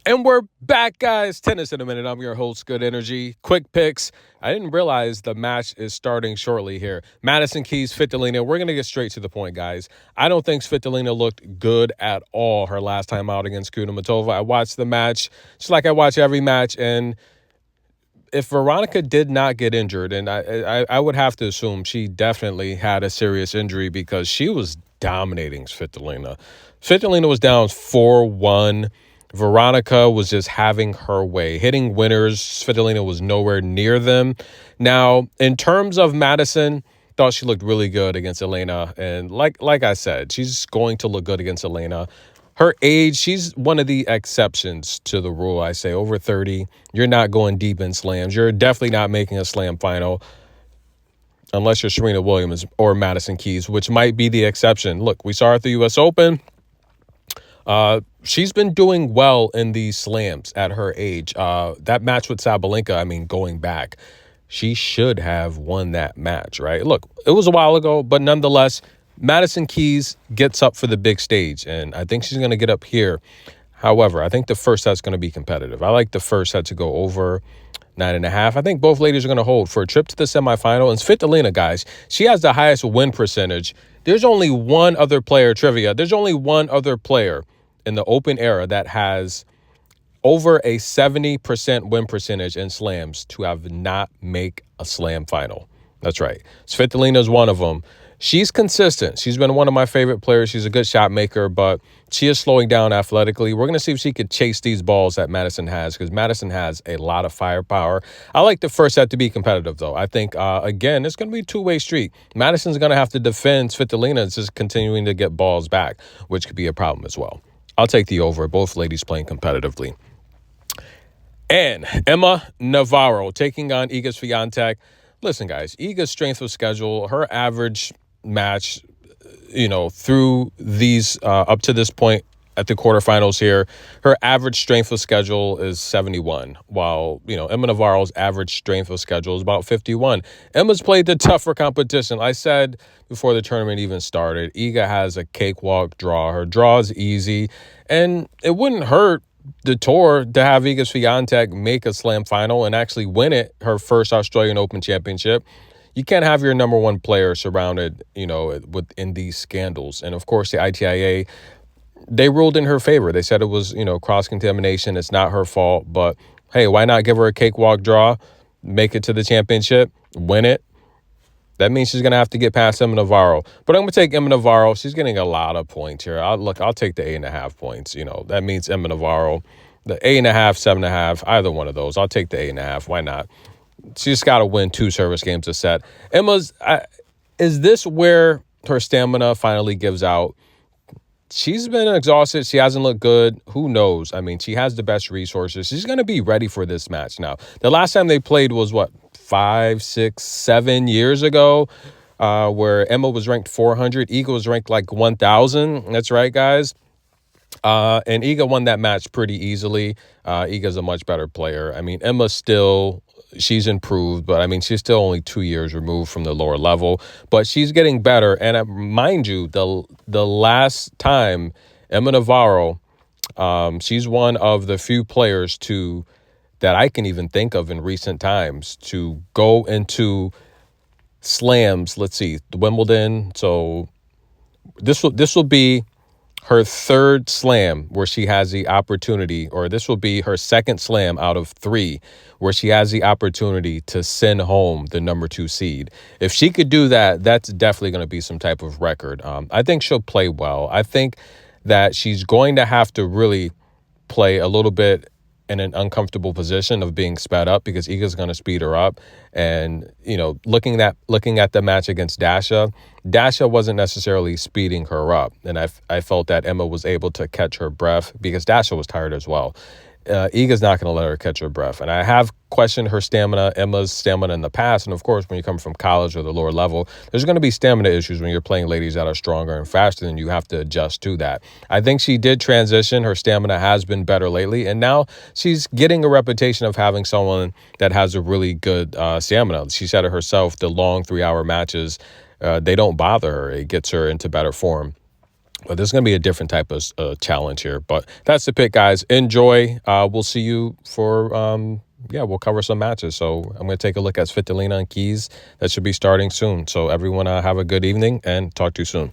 And we're back, guys. Tennis in a minute. I'm your host, Good Energy. Quick picks. I didn't realize the match is starting shortly here. Madison Keys, Svitolina. We're going to get straight to the point, guys. I don't think Svitolina looked good at all her last time out against Kudermetova. I watched the match just like I watch every match, and if Veronica did not get injured, and I would have to assume she definitely had a serious injury because she was dominating Svitolina. Svitolina was down 4-1. Veronica was just having her way, hitting winners. Svitolina was nowhere near them. Now, in terms of Madison, thought she looked really good against Elina. And like I said, she's going to look good against Elina. Her age, she's one of the exceptions to the rule. I say over 30, you're not going deep in slams. You're definitely not making a slam final unless you're Serena Williams or Madison Keys, which might be the exception. Look, we saw her at the U.S. Open. She's been doing well in these slams at her age. That match with Sabalenka, going back, she should have won that match, right? Look, it was a while ago, but nonetheless, Madison Keys gets up for the big stage, and I think she's going to get up here. However, I think the first set's going to be competitive. I like the first set to go over 9.5. I think both ladies are going to hold for a trip to the semifinal. And Svitolina, guys, she has the highest win percentage. There's only one other player, trivia. There's only one other player in the Open era that has over a 70% win percentage in slams to have not make a slam final. That's right. Svitolina is one of them. She's consistent. She's been one of my favorite players. She's a good shot maker, but she is slowing down athletically. We're going to see if she could chase these balls that Madison has, because Madison has a lot of firepower. I like the first set to be competitive, though. I think, again, it's going to be a two-way street. Madison's going to have to defend. Svitolina is just continuing to get balls back, which could be a problem as well. I'll take the over. Both ladies playing competitively. And Emma Navarro taking on Iga Swiatek. Listen, guys, Iga's strength of schedule, her average match, through these up to this point at the quarterfinals here, her average strength of schedule is 71, while, Emma Navarro's average strength of schedule is about 51. Emma's played the tougher competition. I said before the tournament even started, Iga has a cakewalk draw. Her draw is easy, and it wouldn't hurt the tour to have Iga Swiatek make a slam final and actually win it, her first Australian Open championship. You can't have your number one player surrounded, within these scandals. And of course, the ITIA, they ruled in her favor. They said it was, cross-contamination. It's not her fault. But, hey, why not give her a cakewalk draw, make it to the championship, win it? That means she's going to have to get past Emma Navarro. But I'm going to take Emma Navarro. She's getting a lot of points here. I'll take the 8.5 points. That means Emma Navarro, the 8.5, 7.5, either one of those. I'll take the 8.5. Why not? She's got to win 2 service games a set. Is this where her stamina finally gives out? She's been exhausted. She hasn't looked good. Who knows? She has the best resources. She's going to be ready for this match now. The last time they played was, 5, 6, 7 years ago, where Emma was ranked 400. Iga was ranked 1,000. That's right, guys. And Iga won that match pretty easily. Iga's a much better player. Emma's still... she's improved, but she's still only 2 years removed from the lower level, but she's getting better. And mind you, the last time Emma Navarro, she's one of the few players that I can even think of in recent times to go into slams. Let's see, the Wimbledon. So this will be her third slam where she has the opportunity, or this will be her second slam out of 3 where she has the opportunity to send home the number 2 seed. If she could do that, that's definitely going to be some type of record. I think she'll play well. I think that she's going to have to really play a little bit in an uncomfortable position of being sped up, because Iga's going to speed her up. And, looking at the match against Dasha wasn't necessarily speeding her up. And I felt that Emma was able to catch her breath because Dasha was tired as well. Iga's not going to let her catch her breath. And I have questioned her stamina, Emma's stamina in the past. And of course, when you come from college or the lower level, there's going to be stamina issues when you're playing ladies that are stronger and faster, and you have to adjust to that. I think she did transition. Her stamina has been better lately. And now she's getting a reputation of having someone that has a really good stamina. She said it herself, the long 3-hour matches, they don't bother her. It gets her into better form. But there's going to be a different type of challenge here. But that's the pick, guys. Enjoy. We'll see you for, we'll cover some matches. So I'm going to take a look at Svitolina and Keys. That should be starting soon. So everyone have a good evening and talk to you soon.